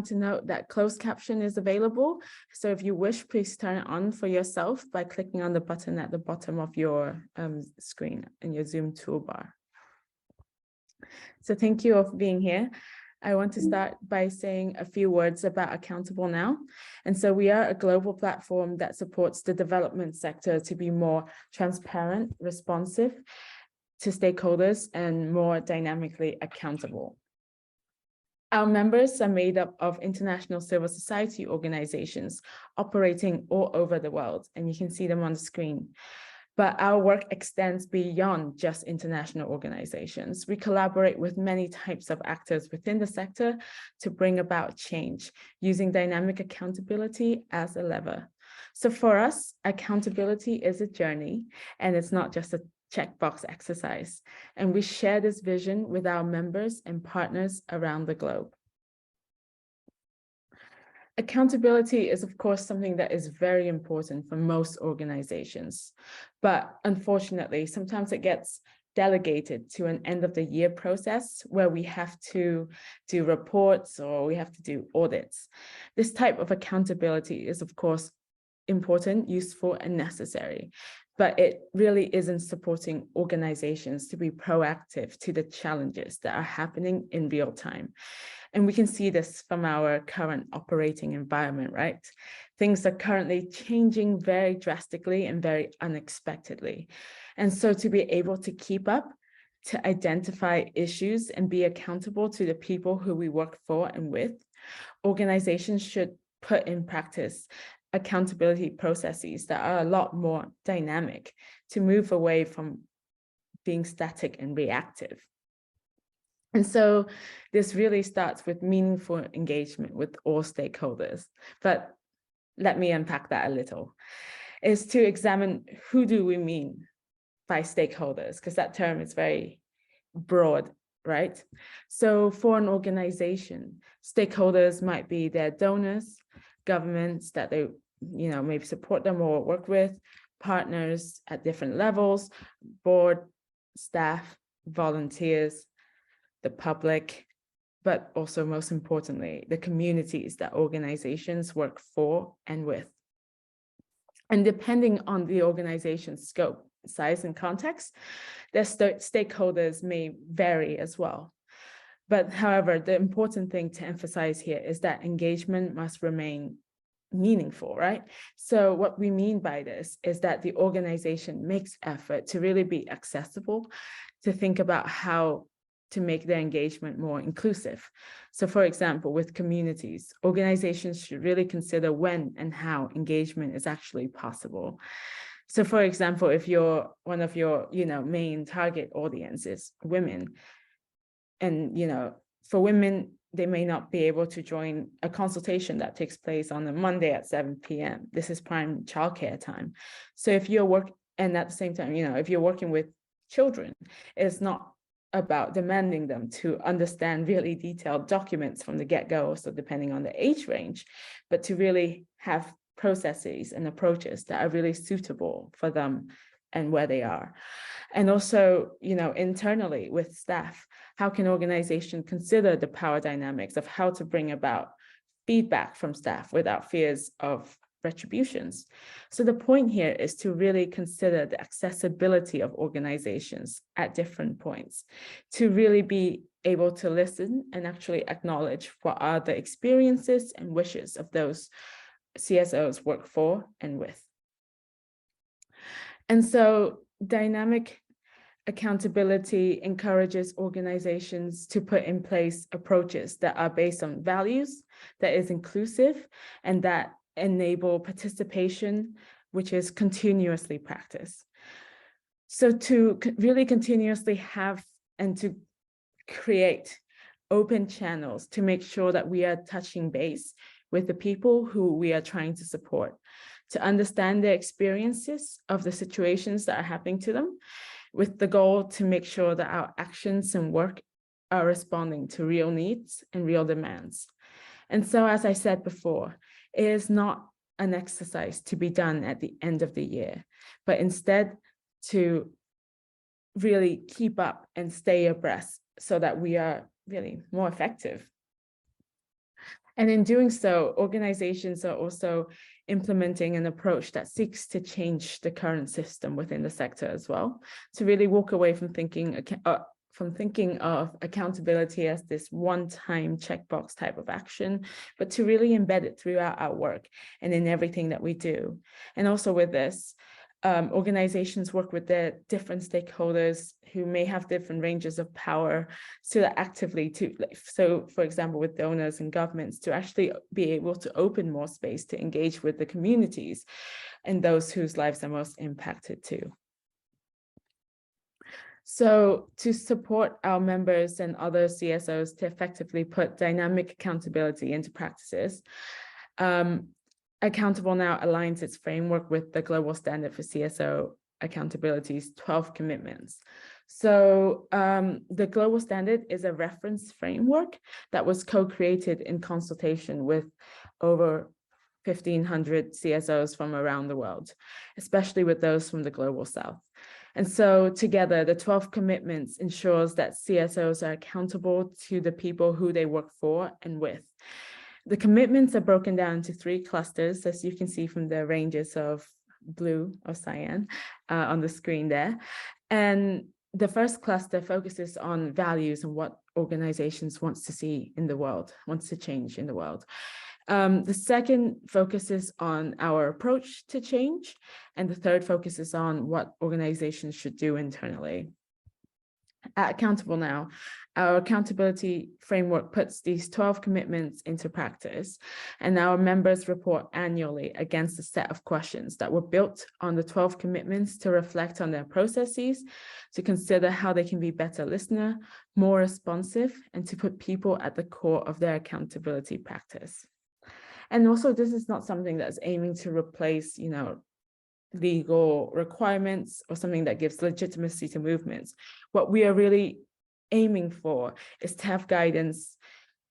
To note that closed caption is available. So if you wish, please turn it on for yourself by clicking on the button at the bottom of your screen in your Zoom toolbar. So thank you all for being here. I want to start by saying a few words about Accountable Now. And so we are a global platform that supports the development sector to be more transparent, responsive to stakeholders, and more dynamically accountable. Our members are made up of international civil society organizations operating all over the world, and you can see them on the screen. But our work extends beyond just international organizations. We collaborate with many types of actors within the sector to bring about change, using dynamic accountability as a lever. So for us, accountability is a journey, and it's not just a checkbox exercise. And we share this vision with our members and partners around the globe. Accountability is, of course, something that is very important for most organizations. But unfortunately, sometimes it gets delegated to an end of the year process where we have to do reports or we have to do audits. This type of accountability is, of course, important, useful, and necessary, but it really isn't supporting organizations to be proactive to the challenges that are happening in real time. And we can see this from our current operating environment, right? Things are currently changing very drastically and very unexpectedly. And so to be able to keep up, to identify issues and be accountable to the people who we work for and with, organizations should put in practice accountability processes that are a lot more dynamic to move away from being static and reactive. And so this really starts with meaningful engagement with all stakeholders. But let me unpack that a little. Is to examine who do we mean by stakeholders, because that term is very broad, right? So for an organization, stakeholders might be their donors, governments that they maybe support them or work with, partners at different levels, board, staff, volunteers, the public, but also most importantly, the communities that organizations work for and with. And depending on the organization's scope, size, and context, their stakeholders may vary as well. But however, the important thing to emphasize here is that engagement must remain meaningful, right? So what we mean by this is that the organization makes effort to really be accessible, to think about how to make their engagement more inclusive. So for example, with communities, organizations should really consider when and how engagement is actually possible. So for example, if one of your main target audience is women, and for women, they may not be able to join a consultation that takes place on a Monday at 7 p.m. This is prime childcare time. So if and at the same time, if you're working with children, it's not about demanding them to understand really detailed documents from the get-go, so depending on the age range, but to really have processes and approaches that are really suitable for them and where they are. And also, internally with staff, how can organizations consider the power dynamics of how to bring about feedback from staff without fears of retributions? So the point here is to really consider the accessibility of organizations at different points, to really be able to listen and actually acknowledge what are the experiences and wishes of those CSOs work for and with. And so dynamic accountability encourages organizations to put in place approaches that are based on values, that is inclusive, and that enable participation, which is continuously practiced. So to really continuously have and to create open channels to make sure that we are touching base with the people who we are trying to support, to understand their experiences of the situations that are happening to them, with the goal to make sure that our actions and work are responding to real needs and real demands. And so, as I said before, it is not an exercise to be done at the end of the year, but instead to really keep up and stay abreast so that we are really more effective. And in doing so, organizations are also implementing an approach that seeks to change the current system within the sector as well, to really walk away from thinking of accountability as this one-time checkbox type of action, but to really embed it throughout our work and in everything that we do. And also with this, organizations work with their different stakeholders who may have different ranges of power to actively so for example with donors and governments, to actually be able to open more space to engage with the communities and those whose lives are most impacted too. So to support our members and other CSOs to effectively put dynamic accountability into practices, Accountable Now aligns its framework with the global standard for CSO accountability's 12 commitments. So the global standard is a reference framework that was co-created in consultation with over 1,500 CSOs from around the world, especially with those from the global south. And so together, the 12 commitments ensures that CSOs are accountable to the people who they work for and with. The commitments are broken down into 3 clusters, as you can see from the ranges of blue or cyan on the screen there. And the first cluster focuses on values and what organizations wants to see in the world, wants to change in the world. The second focuses on our approach to change, and the third focuses on what organizations should do internally. At Accountable Now, our accountability framework puts these 12 commitments into practice, and our members report annually against a set of questions that were built on the 12 commitments to reflect on their processes, to consider how they can be better listener, more responsive, and to put people at the core of their accountability practice. And also, this is not something that's aiming to replace, legal requirements or something that gives legitimacy to movements. What we are really aiming for is to have guidance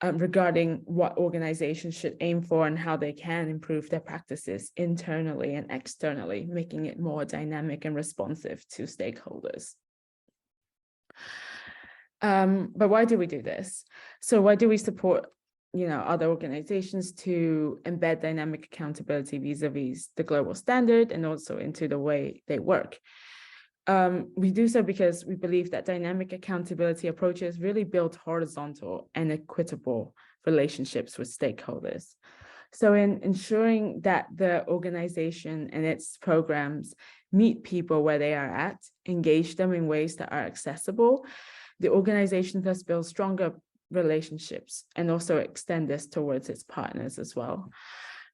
regarding what organizations should aim for and how they can improve their practices internally and externally, making it more dynamic and responsive to stakeholders. But why do we do this? So why do we support other organizations to embed dynamic accountability vis-a-vis the global standard and also into the way they work? We do so because we believe that dynamic accountability approaches really build horizontal and equitable relationships with stakeholders. So in ensuring that the organization and its programs meet people where they are at, engage them in ways that are accessible, the organization thus builds stronger relationships and also extend this towards its partners as well.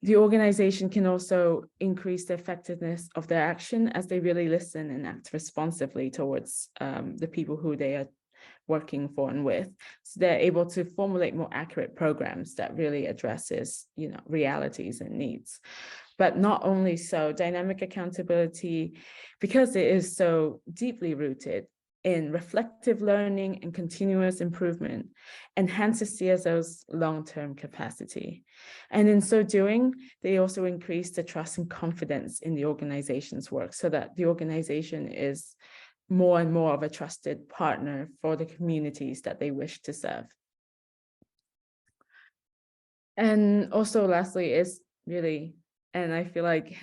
The organization can also increase the effectiveness of their action as they really listen and act responsively towards the people who they are working for and with. So they're able to formulate more accurate programs that really addresses, realities and needs. But not only so, dynamic accountability, because it is so deeply rooted in reflective learning and continuous improvement, enhances CSO's long-term capacity. And in so doing, they also increase the trust and confidence in the organization's work so that the organization is more and more of a trusted partner for the communities that they wish to serve. And also lastly is really, and I feel like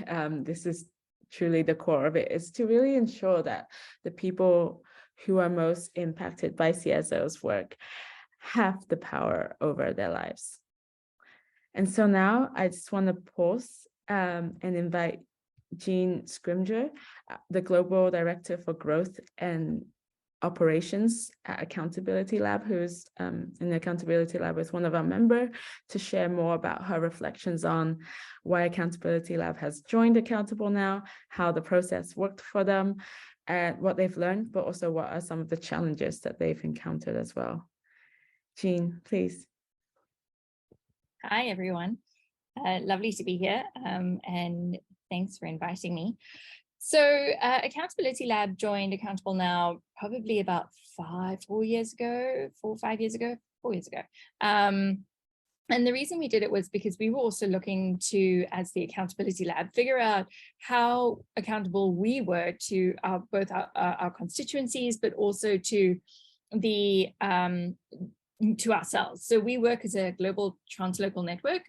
this is truly the core of it, is to really ensure that the people who are most impacted by CSO's work have the power over their lives. And so now I just want to pause and invite Jean Scrimger, the Global Director for Growth and Operations at Accountability Lab, who's in the Accountability Lab is one of our members, to share more about her reflections on why Accountability Lab has joined Accountable Now, how the process worked for them, and what they've learned, but also what are some of the challenges that they've encountered as well. Jean, please. Hi, everyone. Lovely to be here, and thanks for inviting me. So Accountability Lab joined Accountable Now probably about 4 years ago. And the reason we did it was because we were also looking to, as the Accountability Lab, figure out how accountable we were to both our constituencies, but also to the to ourselves. So we work as a global translocal network.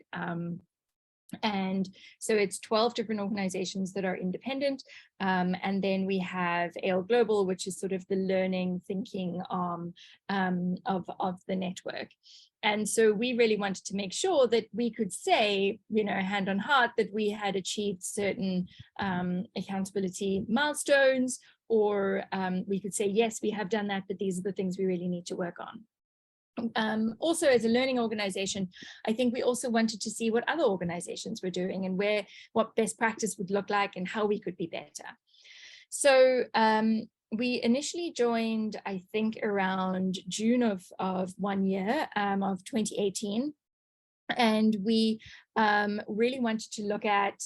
And so it's 12 different organizations that are independent. And then we have AL Global, which is sort of the learning, thinking arm of the network. And so we really wanted to make sure that we could say, you know, hand on heart, that we had achieved certain accountability milestones, or we could say, yes, we have done that, but these are the things we really need to work on. Also, as a learning organization, I think we also wanted to see what other organizations were doing and what best practice would look like and how we could be better. So we initially joined, I think, around June of 1 year, of 2018. And we really wanted to look at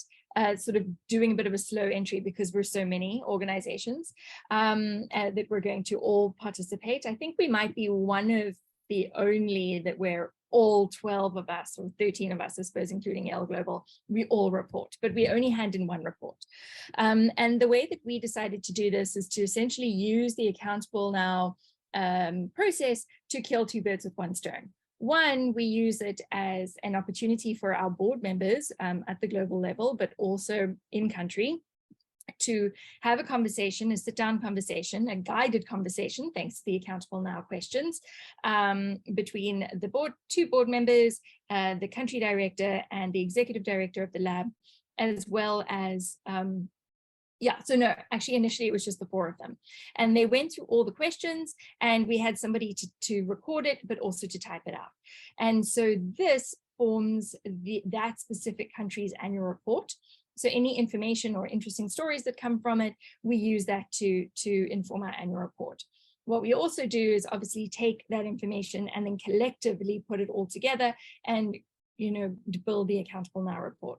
sort of doing a bit of a slow entry, because we're so many organizations that we're going to all participate. I think we might be one of the only that we're all 12 of us, or 13 of us, I suppose, including L Global, we all report, but we only hand in one report. And the way that we decided to do this is to essentially use the Accountable Now process to kill two birds with one stone. One, we use it as an opportunity for our board members at the global level, but also in country, to have a conversation, a sit-down conversation, a guided conversation, thanks to the Accountable Now questions, between the two board members, the country director and the executive director of the lab, as well as, initially it was just the four of them. And they went through all the questions, and we had somebody to record it, but also to type it out. And so this forms that specific country's annual report. So any information or interesting stories that come from it, we use that to inform our annual report. What we also do is obviously take that information and then collectively put it all together and, you know, build the Accountable Now report.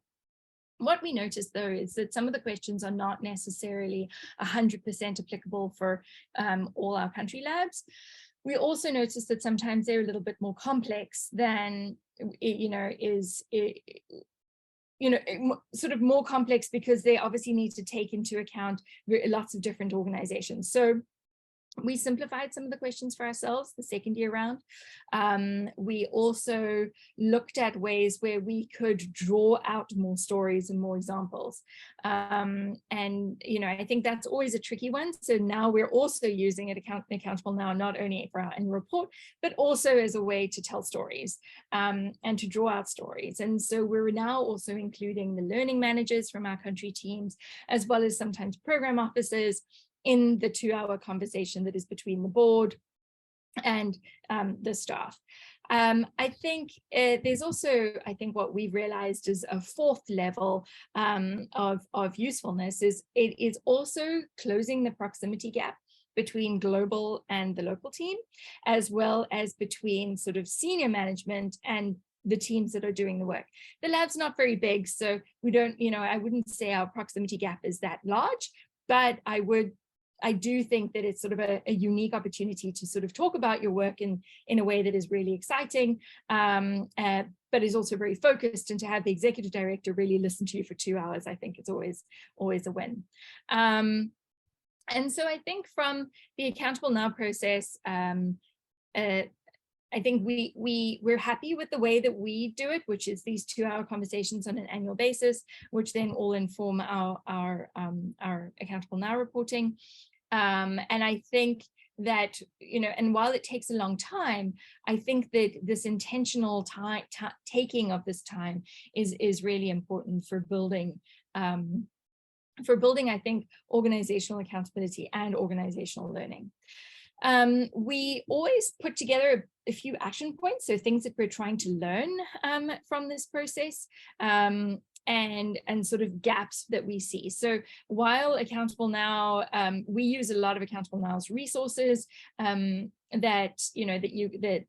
What we noticed, though, is that some of the questions are not necessarily 100% applicable for all our country labs. We also noticed that sometimes they're a little bit more complex than, sort of more complex, because they obviously need to take into account lots of different organizations. So we simplified some of the questions for ourselves the second year round. We also looked at ways where we could draw out more stories and more examples. And, you know, I think that's always a tricky one. So now we're also using it Accountable Now, not only for our annual report, but also as a way to tell stories and to draw out stories. And so we're now also including the learning managers from our country teams, as well as sometimes program officers, in the 2-hour conversation that is between the board and the staff. I think there's also, I think what we've realized is a fourth level of usefulness is it is also closing the proximity gap between global and the local team, as well as between sort of senior management and the teams that are doing the work. The lab's not very big, so we don't, you know, I wouldn't say our proximity gap is that large, but I do think that it's sort of a unique opportunity to sort of talk about your work in a way that is really exciting, but is also very focused, and to have the executive director really listen to you for 2 hours, I think it's always a win. And so I think from the Accountable Now process, I think we're happy with the way that we do it, which is these 2-hour conversations on an annual basis, which then all inform our Accountable Now reporting. And I think that, you know, and while it takes a long time, I think that this intentional taking of this time is really important for building, I think, organizational accountability and organizational learning. We always put together a few action points, so things that we're trying to learn from this process, and sort of gaps that we see. So while Accountable Now, we use a lot of Accountable Now's resources that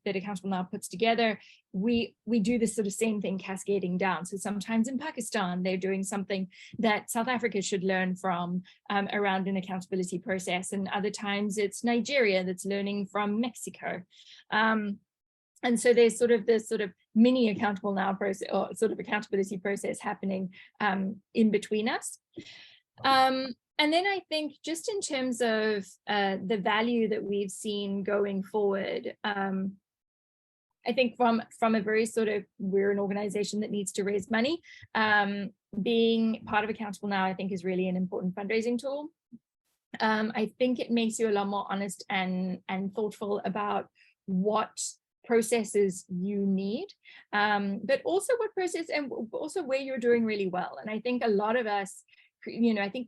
Accountable Now puts together. We do this sort of same thing cascading down. So sometimes in Pakistan, they're doing something that South Africa should learn from around an accountability process. And other times it's Nigeria that's learning from Mexico. And so there's sort of this sort of mini Accountable Now process, or sort of accountability process happening in between us. And then I think just in terms of the value that we've seen going forward, I think from a very sort of, we're an organization that needs to raise money. Being part of Accountable Now, I think, is really an important fundraising tool. I think it makes you a lot more honest and thoughtful about what processes you need, but also what process, and also where you're doing really well. And I think a lot of us, I think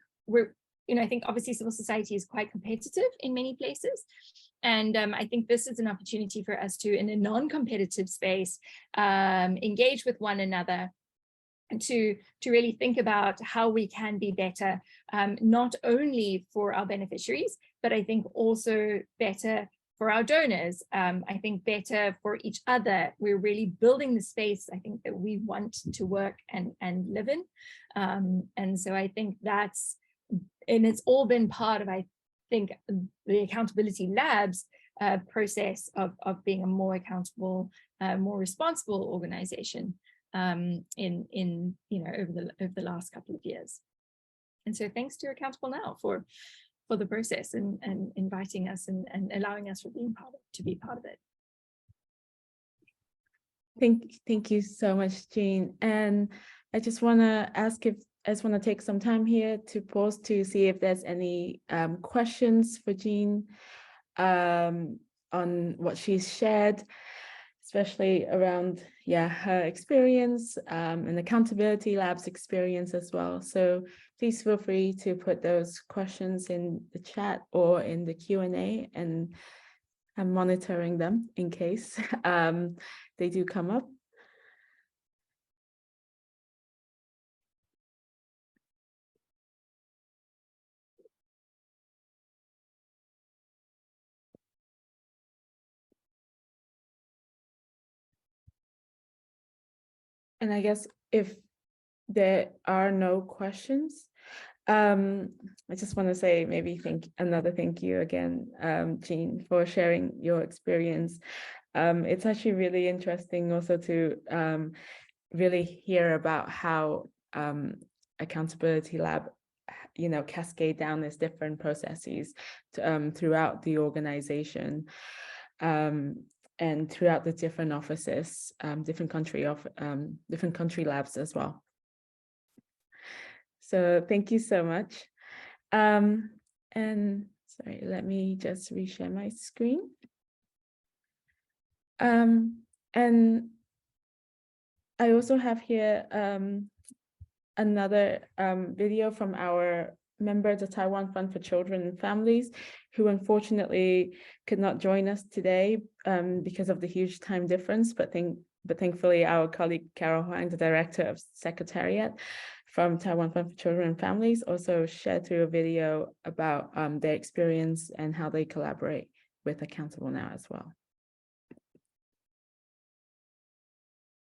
I think obviously civil society is quite competitive in many places. And I think this is an opportunity for us to, in a non-competitive space, engage with one another, to really think about how we can be better, not only for our beneficiaries, but I think also better for our donors. I think better for each other. We're really building the space, I think, that we want to work and live in. And so I think that's, and it's all been part of, I think, the Accountability Lab's process of being a more accountable, more responsible organization in over the last couple of years. And so thanks to Accountable Now for the process and inviting us and allowing us to be part of it. Thank you so much, Jean. And I just want to take some time here to pause to see if there's any questions for Jean on what she's shared, especially around her experience and Accountability Lab's experience as well. So please feel free to put those questions in the chat or in the Q&A, and I'm monitoring them in case they do come up. And I guess if there are no questions, I just want to say another thank you again, Jean, for sharing your experience. It's actually really interesting also to really hear about how Accountability Lab, cascade down these different processes throughout the organization. And throughout the different offices, different country labs as well. So thank you so much. And sorry, let me just reshare my screen. And I also have here another video from our member, the Taiwan Fund for Children and Families, who unfortunately could not join us today because of the huge time difference, but thankfully our colleague Carol Huang, the Director of Secretariat from Taiwan Fund for Children and Families, also shared through a video about their experience and how they collaborate with Accountable Now as well.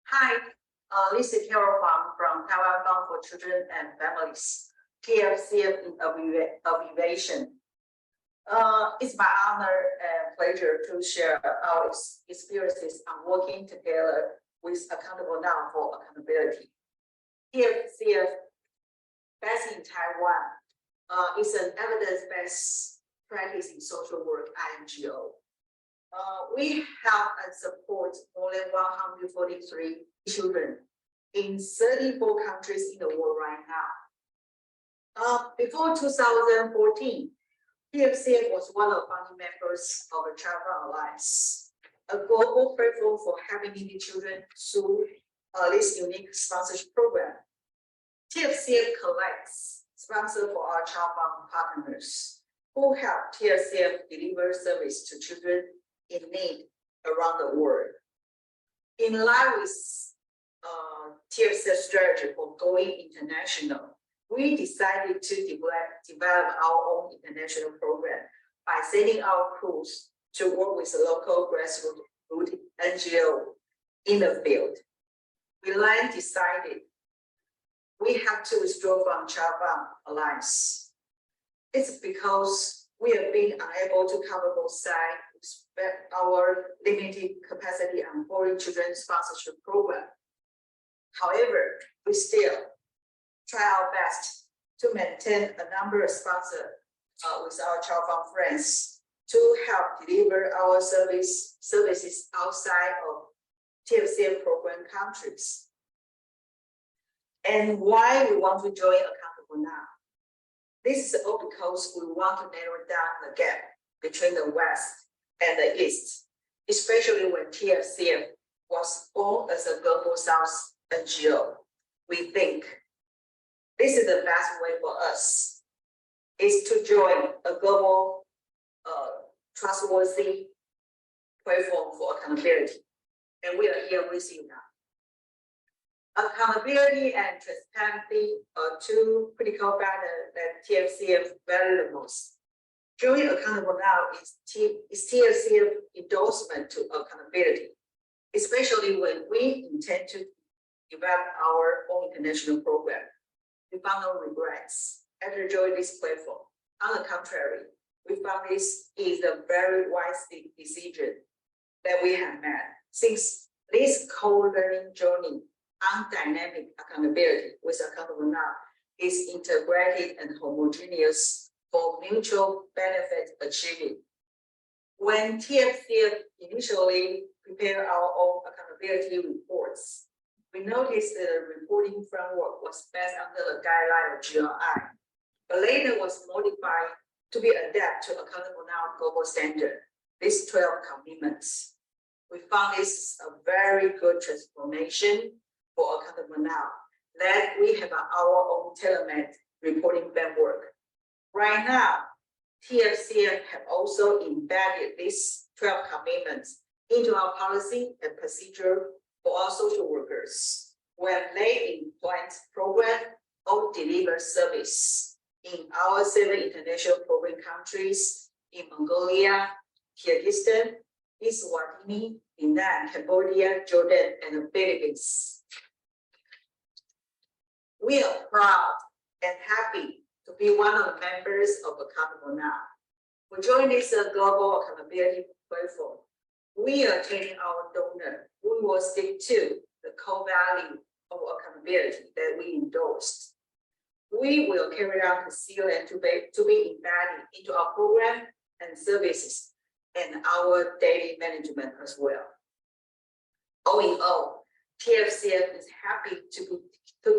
Hi, this is Carol Huang from Taiwan Fund for Children and Families, TFCF in abbreviation. It's my honor and pleasure to share our experiences on working together with Accountable Now for accountability. TFCF, based in Taiwan, is an evidence-based practice in social work NGO. We help and support more than 143 children in 34 countries in the world right now. Before 2014, TFCF was one of the founding members of the Taiwan Alliance, a global platform for helping needy children through this unique sponsorship program. TFCF collects sponsors for our Taiwan partners who help TFCF deliver service to children in need around the world. In line with TFCF strategy for going international, we decided to develop our own international program by sending our crews to work with a local grassroots NGO in the field. We then decided we have to withdraw from Taiwan Alliance. It's because we have been unable to cover both sides with our limited capacity on foreign children sponsorship program. However, we still try our best to maintain a number of sponsors with our Taiwan friends to help deliver our services outside of TFCF program countries. And why we want to join Accountable Now? This is all because we want to narrow down the gap between the West and the East, especially when TFCF was born as a Global South NGO. We think this is the best way for us is to join a global trustworthy platform for accountability. And we are here with you now. Accountability and transparency are two critical factors that TFCF value the most. Joining Accountable Now is TFCF endorsement to accountability, especially when we intend to develop our own international program. We found no regrets after joining this platform. On the contrary, we found this is a very wise decision that we have made, since this co-learning journey on dynamic accountability with Accountable Now is integrated and homogeneous for mutual benefit achieving. When TFCF initially prepared our own accountability reports, we noticed that the reporting framework was based under the guideline of GRI, but later was modified to be adapted to Accountable Now global standard, these 12 commitments. We found this is a very good transformation for Accountable Now, that we have our own tailor-made reporting framework. Right now, TFCF have also embedded these 12 commitments into our policy and procedure for our social workers when they implement program or deliver service in our 7 international program countries in Mongolia, Kyrgyzstan, Eswatini, Vietnam, Cambodia, Jordan, and the Philippines. We are proud and happy to be one of the members of Accountable Now. For joining this global accountability platform, we are telling our donor we will stick to the core value of accountability that we endorsed. We will carry out the CLN to be embedded into our program and services and our daily management as well. All in all, TFCF is happy to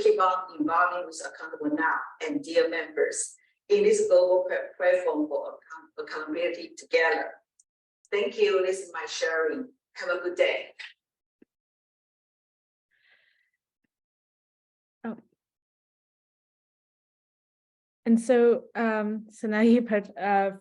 keep on involving with Accountable Now and dear members in this global platform for accountability together. Thank you. This is my sharing. Have a good day. Oh. And so now you've heard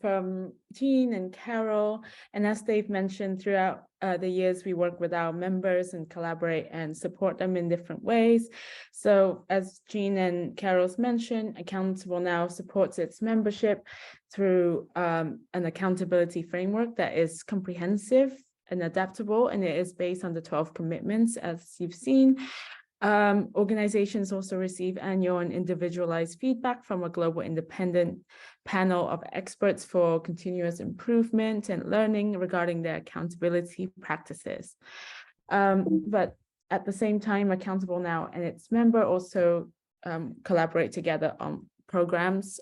from Jean and Carol, and as they've mentioned throughout the years, we work with our members and collaborate and support them in different ways. So as Jean and Carol's mentioned, Accountable Now supports its membership through an accountability framework that is comprehensive and adaptable, and it is based on the 12 commitments, as you've seen. Organizations also receive annual and individualized feedback from a global independent panel of experts for continuous improvement and learning regarding their accountability practices. But at the same time, Accountable Now and its member also collaborate together on programs.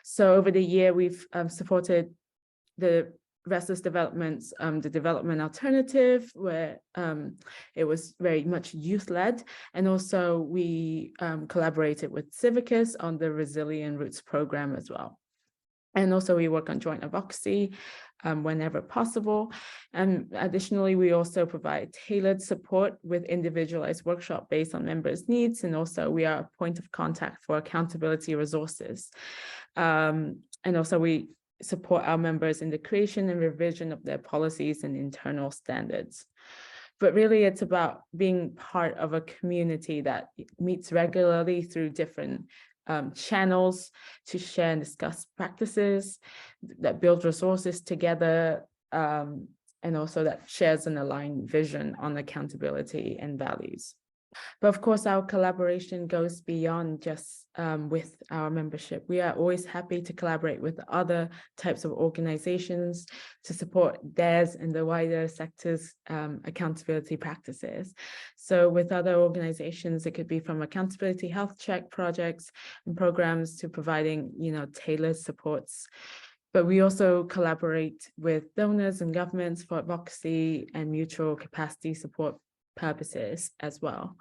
So over the year, we've supported the Restless Development's the Development Alternative, where it was very much youth-led, and also we collaborated with Civicus on the Resilient Roots program as well. And also we work on joint advocacy whenever possible. And additionally, we also provide tailored support with individualized workshop based on members' needs, and also we are a point of contact for accountability resources. And also we support our members in the creation and revision of their policies and internal standards. But really, it's about being part of a community that meets regularly through different channels to share and discuss practices, that build resources together, and also that shares an aligned vision on accountability and values. But of course, our collaboration goes beyond just with our membership. We are always happy to collaborate with other types of organizations to support theirs and the wider sector's accountability practices. So with other organizations, it could be from accountability health check projects and programs to providing, tailored supports but we also collaborate with donors and governments for advocacy and mutual capacity support purposes as well.